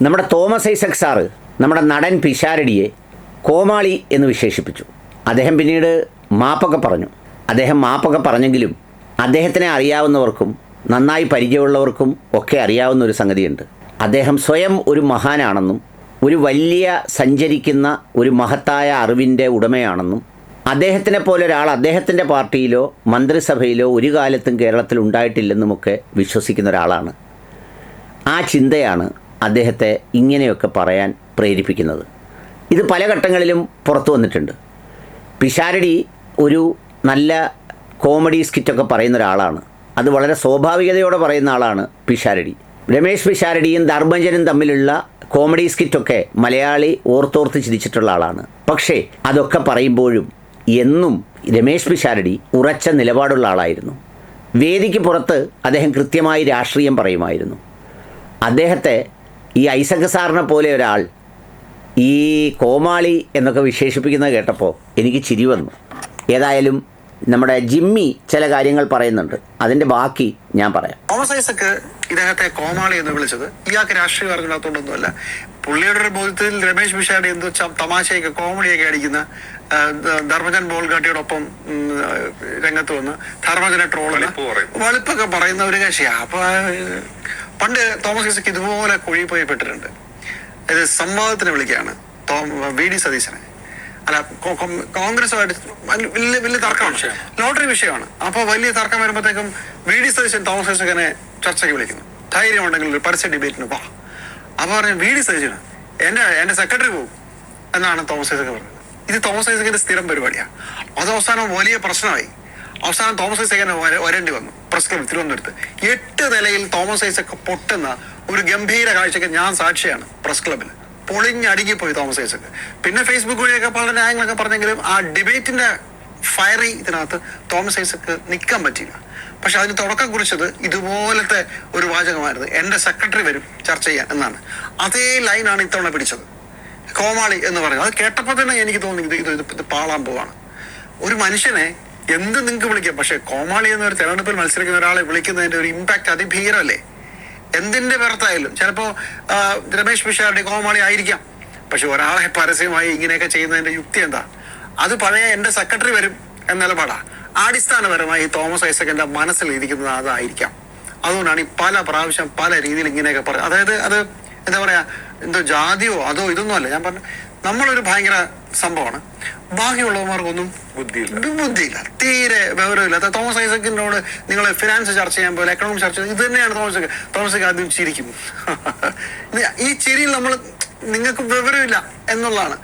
നമ്മുടെ Thomas Isaac sir നമ്മുടെ നടൻ പിഷാരടിയെ കോമാളി എന്ന് വിശേഷിപ്പിച്ചു. അദ്ദേഹം പിന്നീട് മാപ്പൊക്കെ പറഞ്ഞു. അദ്ദേഹം മാപ്പൊക്കെ പറഞ്ഞെങ്കിലും അദ്ദേഹത്തിനെ അറിയാവുന്നവർക്കും നന്നായി പരിചയമുള്ളവർക്കും ഒക്കെ അറിയാവുന്ന ഒരു സംഗതിയുണ്ട്. അദ്ദേഹം സ്വയം ഒരു മഹാനാണെന്നും ഒരു വലിയ സഞ്ചരിക്കുന്ന ഒരു മഹത്തായ അറിവിൻ്റെ ഉടമയാണെന്നും അദ്ദേഹത്തിനെ പോലെ ഒരാൾ അദ്ദേഹത്തിൻ്റെ പാർട്ടിയിലോ മന്ത്രിസഭയിലോ ഒരു കാലത്തും കേരളത്തിൽ ഉണ്ടായിട്ടില്ലെന്നുമൊക്കെ വിശ്വസിക്കുന്ന ഒരാളാണ്. ആ ചിന്തയാണ് അദ്ദേഹത്തെ ഇങ്ങനെയൊക്കെ പറയാൻ പ്രേരിപ്പിക്കുന്നത്. ഇത് പല ഘട്ടങ്ങളിലും പുറത്തു വന്നിട്ടുണ്ട്. പിഷാരടി ഒരു നല്ല കോമഡി സ്കിറ്റൊക്കെ പറയുന്ന ഒരാളാണ്. അത് വളരെ സ്വാഭാവികതയോടെ പറയുന്ന ആളാണ് പിഷാരടി. രമേശ് പിഷാരടിയും ധർമ്മജനും തമ്മിലുള്ള കോമഡി സ്കിറ്റൊക്കെ മലയാളി ഓർത്തോർത്ത് ചിരിച്ചിട്ടുള്ള ആളാണ്. പക്ഷേ അതൊക്കെ പറയുമ്പോഴും എന്നും രമേശ് പിഷാരടി ഉറച്ച നിലപാടുള്ള ആളായിരുന്നു. വേദിക്ക് പുറത്ത് അദ്ദേഹം കൃത്യമായി രാഷ്ട്രീയം പറയുമായിരുന്നു. അദ്ദേഹത്തെ ഈ ഐസക് സാറിനെ പോലെ ഒരാൾ ഈ കോമാളി എന്നൊക്കെ വിശേഷിപ്പിക്കുന്നത് കേട്ടപ്പോൾ എനിക്ക് ചിരി വന്നു. ഏതായാലും നമ്മുടെ ജിമ്മി ചില കാര്യങ്ങൾ പറയുന്നുണ്ട്, അതിൻ്റെ ബാക്കി ഞാൻ പറയാം. തോമസ് ഐസക് ഇദ്ദേഹത്തെ കോമാളി എന്ന് വിളിച്ചത് ഇയാൾക്ക് രാഷ്ട്രീയം അറിഞ്ഞില്ലാത്തതുകൊണ്ടൊന്നുമല്ല. പുള്ളിയുടെ ഒരു ബോധ്യത്തിൽ രമേശ് പിഷാരടി എന്തോ തമാശയൊക്കെ കോമഡിയൊക്കെ അടിക്കുന്ന ധർമ്മജൻ ബോൾഗാട്ടിയോടൊപ്പം രംഗത്ത് വന്ന് ധർമ്മജനെ ട്രോളിന് വളിപ്പൊക്കെ പറയുന്ന ഒരു കക്ഷിയാ. അപ്പൊ പണ്ട് തോമസ് ഐസക് ഇതുപോലെ കുഴി പോയി പെട്ടിട്ടുണ്ട്. ഇത് സംവാദത്തിന് വിളിക്കുകയാണ് വി ഡി സതീശനെ. അല്ല, കോൺഗ്രസുമായിട്ട് വലിയ തർക്കമാണ്, ലോട്ടറി വിഷയമാണ്. അപ്പൊ വലിയ തർക്കം വരുമ്പോഴത്തേക്കും വി ഡി സതീശൻ തോമസ് ഐസക്കിനെ ചർച്ചയ്ക്ക് വിളിക്കുന്നു. ധൈര്യം ഉണ്ടെങ്കിൽ ഒരു പരസ്യ ഡിബേറ്റിന് വാ. അപ്പൊ പറഞ്ഞു വി ഡി സതീശന് എന്റെ സെക്രട്ടറി പോകും എന്നാണ് തോമസ് ഐസക് പറഞ്ഞത്. ഇത് തോമസ് ഐസക്കിന്റെ സ്ഥിരം പരിപാടിയാണ്. അത് അവസാനം വലിയ പ്രശ്നമായി. അവസാനം തോമസ് ഐസക്കിനെ വരേണ്ടി വന്നു പ്രസ് ക്ലബ് തിരുവനന്തപുരത്ത്. 8 നിലയിൽ തോമസ് ഐസക് പൊട്ടുന്ന ഒരു ഗംഭീര കാഴ്ചക്ക് ഞാൻ സാക്ഷിയാണ്. പ്രസ് ക്ലബിൽ പൊളിഞ്ഞടുങ്ങിപ്പോയി തോമസ് ഐസക്. പിന്നെ ഫേസ്ബുക്ക് വഴിയൊക്കെ പല ന്യായങ്ങളൊക്കെ പറഞ്ഞെങ്കിലും ആ ഡിബേറ്റിന്റെ ഫയറി ഇതിനകത്ത് തോമസ് ഐസക് നിൽക്കാൻ പറ്റിയില്ല. പക്ഷെ അതിന് തുടക്കം കുറിച്ചത് ഇതുപോലത്തെ ഒരു വാചകമായിരുന്നു, എന്റെ സെക്രട്ടറി വരും ചർച്ച ചെയ്യാൻ എന്നാണ്. അതേ ലൈനാണ് ഇത്തവണ പിടിച്ചത്, കോമാളി എന്ന് പറയുന്നത്. അത് കേട്ടപ്പോൾ തന്നെ എനിക്ക് തോന്നി ഇത് പാളാൻ പോവാണ്. ഒരു മനുഷ്യനെ എന്ത് നിങ്ങൾക്ക് വിളിക്കാം, പക്ഷെ കോമാളി എന്നൊരു തെരഞ്ഞെടുപ്പിൽ മത്സരിക്കുന്ന ഒരാളെ വിളിക്കുന്നതിന്റെ ഒരു ഇമ്പാക്ട് അതിഭീകരമല്ലേ? എന്തിന്റെ പുറത്തായാലും ചിലപ്പോ രമേശ് പിഷാരടി കോമാളി ആയിരിക്കാം, പക്ഷെ ഒരാളെ പരസ്യമായി ഇങ്ങനെയൊക്കെ ചെയ്യുന്നതിന്റെ യുക്തി എന്താ? അത് പഴയ എന്റെ സെക്രട്ടറി വരും എന്ന നിലപാടാ. അടിസ്ഥാനപരമായി തോമസ് ഐസക്കിന്റെ മനസ്സിൽ ഇരിക്കുന്നത് അതായിരിക്കാം. അതുകൊണ്ടാണ് ഈ പല പ്രാവശ്യം പല രീതിയിൽ ഇങ്ങനെയൊക്കെ പറയുന്നത്. അതായത് അത് എന്താ പറയാ, എന്തോ ജാതിയോ അതോ ഇതൊന്നും അല്ല. ഞാൻ പറഞ്ഞു, നമ്മളൊരു ഭയങ്കര സംഭവമാണ്, ബാക്കിയുള്ളവന്മാർക്കൊന്നും ബുദ്ധിയില്ല, തീരെ വിവരമില്ല. തോമസ് ഐസക്കിനോട് നിങ്ങൾ ഫിനാൻസ് ചർച്ച ചെയ്യാൻ പോലെ എക്കണോമിക്സ് ചർച്ച ചെയ്യുന്നത് ഇത് തന്നെയാണ്. തോമസ് ഐസക് ആദ്യം ചിരിക്കും. ഈ ചിരിയിൽ നമ്മൾ നിങ്ങൾക്ക് വിവരമില്ല എന്നുള്ളതാണ്.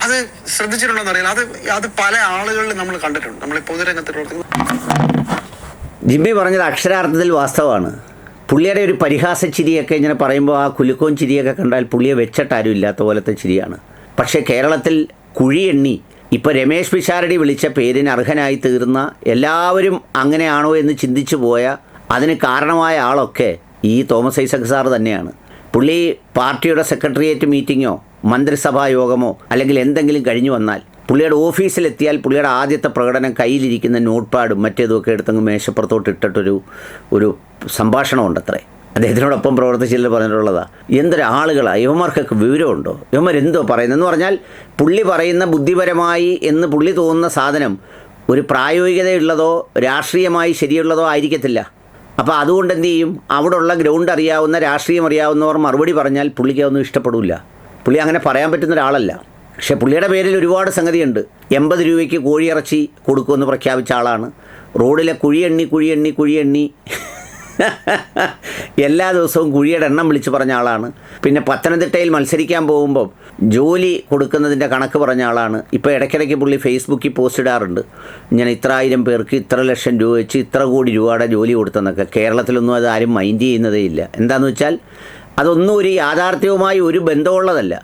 അത് ശ്രദ്ധിച്ചിട്ടുണ്ടോന്ന് അറിയില്ല. അത് പല ആളുകളിലും നമ്മൾ കണ്ടിട്ടുണ്ട്. നമ്മൾ ഈ പൊതുരംഗത്ത് ജിമ്മി പറഞ്ഞത് അക്ഷരാർത്ഥത്തിൽ വാസ്തവമാണ്. പുള്ളിയുടെ ഒരു പരിഹാസ ചിരിയൊക്കെ ഇങ്ങനെ പറയുമ്പോൾ ആ കുലുക്കവും ചിരിയൊക്കെ കണ്ടാൽ പുള്ളിയെ വെച്ചിട്ടാരും ഇല്ലാത്ത പോലത്തെ ചിരിയാണ്. പക്ഷേ കേരളത്തിൽ കുഴിയെണ്ണി ഇപ്പോൾ രമേശ് പിഷാരടി വിളിച്ച പേരിന് അർഹനായി തീർന്ന എല്ലാവരും അങ്ങനെയാണോ എന്ന് ചിന്തിച്ചു പോയ അതിന് കാരണമായ ആളൊക്കെ ഈ തോമസ് ഐസക് സാർ തന്നെയാണ്. പുള്ളി പാർട്ടിയുടെ സെക്രട്ടേറിയറ്റ് മീറ്റിങ്ങോ മന്ത്രിസഭാ യോഗമോ അല്ലെങ്കിൽ എന്തെങ്കിലും കഴിഞ്ഞു വന്നാൽ പുള്ളിയുടെ ഓഫീസിലെത്തിയാൽ പുള്ളിയുടെ ആദ്യത്തെ പ്രകടനം കയ്യിലിരിക്കുന്ന നോട്ട് പാഡും മറ്റേതുമൊക്കെ എടുത്തങ്ങ് മേശപ്പുറത്തോട്ട് ഇട്ടിട്ടൊരു സംഭാഷണമുണ്ടത്രേ. അദ്ദേഹത്തിനോടൊപ്പം പ്രവർത്തിച്ചില്ല പറഞ്ഞിട്ടുള്ളതാണ്. എന്തൊരാളുകളാണ് ഇവന്മാർക്കൊക്കെ വിവരമുണ്ടോ, ഇവന്മാരെന്തോ പറയുന്നതെന്ന് പറഞ്ഞാൽ പുള്ളി പറയുന്ന ബുദ്ധിപരമായി എന്ന് പുള്ളി തോന്നുന്ന സാധനം ഒരു പ്രായോഗികതയുള്ളതോ രാഷ്ട്രീയമായി ശരിയുള്ളതോ ആയിരിക്കത്തില്ല. അപ്പോൾ അതുകൊണ്ട് എന്ത് ചെയ്യും, അവിടെ ഉള്ള ഗ്രൗണ്ട് അറിയാവുന്ന രാഷ്ട്രീയം അറിയാവുന്നവർ മറുപടി പറഞ്ഞാൽ പുള്ളിക്ക് അതൊന്നും ഇഷ്ടപ്പെടില്ല. പുള്ളി അങ്ങനെ പറയാൻ പറ്റുന്ന ഒരാളല്ല. പക്ഷേ പുള്ളിയുടെ പേരിൽ ഒരുപാട് സംഗതിയുണ്ട്. 80 രൂപയ്ക്ക് കോഴിയിറച്ചി കൊടുക്കുമെന്ന് പ്രഖ്യാപിച്ച ആളാണ്. റോഡിലെ കുഴിയെണ്ണി എല്ലാ ദിവസവും കുഴിയുടെ എണ്ണം വിളിച്ച് പറഞ്ഞ ആളാണ്. പിന്നെ പത്തനംതിട്ടയിൽ മത്സരിക്കാൻ പോകുമ്പോൾ ജോലി കൊടുക്കുന്നതിൻ്റെ കണക്ക് പറഞ്ഞ ആളാണ്. ഇപ്പോൾ ഇടയ്ക്കിടയ്ക്ക് പുള്ളി ഫേസ്ബുക്കിൽ പോസ്റ്റ് ഇടാറുണ്ട്, ഇങ്ങനെ ഇത്ര 1000 പേർക്ക് ഇത്ര ലക്ഷം രൂപ വെച്ച് ഇത്ര കോടി രൂപയുടെ ജോലി കൊടുത്തെന്നൊക്കെ. കേരളത്തിലൊന്നും അത് ആരും മൈൻഡ് ചെയ്യുന്നതേ ഇല്ല. എന്താണെന്ന് വെച്ചാൽ അതൊന്നും ഒരു യാഥാർത്ഥ്യവുമായി ഒരു ബന്ധമുള്ളതല്ല.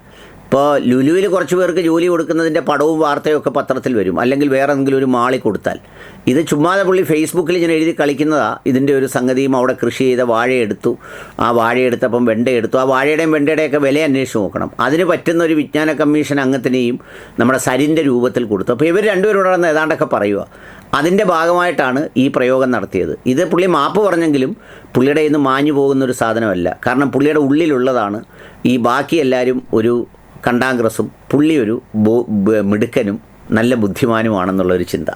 ഇപ്പോൾ ലുലുവിൽ കുറച്ച് പേർക്ക് ജോലി കൊടുക്കുന്നതിൻ്റെ പടവും വാർത്തയും ഒക്കെ പത്രത്തിൽ വരും, അല്ലെങ്കിൽ വേറെ എന്തെങ്കിലും ഒരു മാളിൽ കൊടുത്താൽ. ഇത് ചുമ്മാതെ പുള്ളി ഫേസ്ബുക്കിൽ ഇങ്ങനെ എഴുതി കളിക്കുന്നതാണ് ഇതിൻ്റെ ഒരു സംഗതിയും. അവിടെ കൃഷി ചെയ്ത വാഴയെടുത്തു, ആ വാഴയെടുത്തപ്പം വെണ്ടയെടുത്തു, ആ വാഴയുടെയും വെണ്ടയുടെയൊക്കെ വില അന്വേഷിച്ച് നോക്കണം. അതിന് പറ്റുന്ന ഒരു വിജ്ഞാന കമ്മീഷൻ അംഗത്തിനെയും നമ്മുടെ സരിൻ്റെ രൂപത്തിൽ കൊടുത്തു. അപ്പോൾ ഇവർ രണ്ടുപേരും നടന്ന് ഏതാണ്ടൊക്കെ പറയുക. അതിൻ്റെ ഭാഗമായിട്ടാണ് ഈ പ്രയോഗം നടത്തിയത്. ഇത് പുള്ളി മാപ്പ് പറഞ്ഞെങ്കിലും പുള്ളിയുടെ ഇന്ന് മാഞ്ഞു പോകുന്നൊരു സാധനമല്ല. കാരണം പുള്ളിയുടെ ഉള്ളിലുള്ളതാണ് ഈ ബാക്കി എല്ലാവരും ഒരു കണ്ടാഗ്രസും പുള്ളി ഒരു മിടുക്കനും നല്ല ബുദ്ധിമാനുമാണെന്നുള്ളൊരു ചിന്ത.